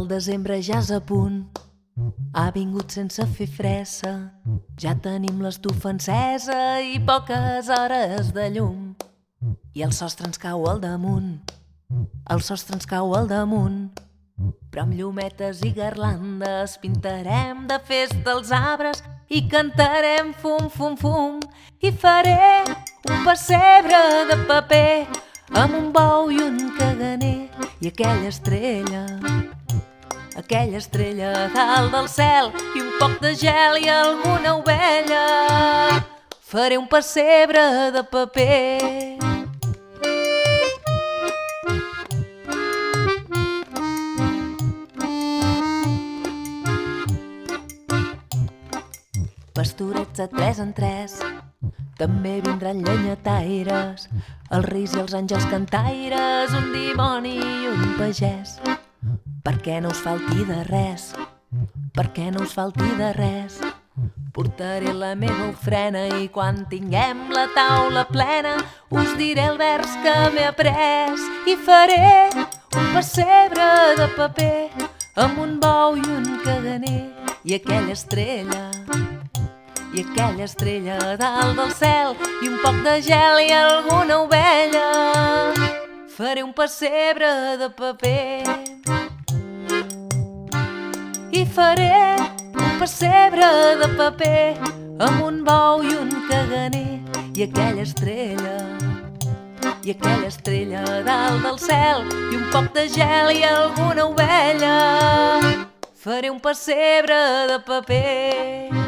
El desembre ja és a punt, ha vingut sense fer fressa. Ja tenim l'estufa encesa i poques hores de llum. I el sostre ens cau al damunt, el sostre ens cau al damunt. Però amb llumetes i garlandes pintarem de festa els arbres i cantarem fum, fum, fum. I faré un pessebre de paper amb un bou i un caganer i aquella estrella a dalt del cel i un poc de gel i alguna ovella. Faré un pessebre de paper. Pastorets de 3 en 3, també vindran llenyataires, els reis i els àngels cantaires, un dimoni i un pagès. Perquè no us falti de res, perquè no us falti de res. Portaré la meva ofrena i quan tinguem la taula plena us diré el vers que m'he après. I faré un pessebre de paper amb un bou i un caganer i aquella estrella a dalt del cel i un poc de gel i alguna ovella. Faré un pessebre de paper. I faré un pessebre de paper amb un bou i un caganer i aquella estrella a dalt del cel i un poc de gel i alguna ovella. Faré un pessebre de paper.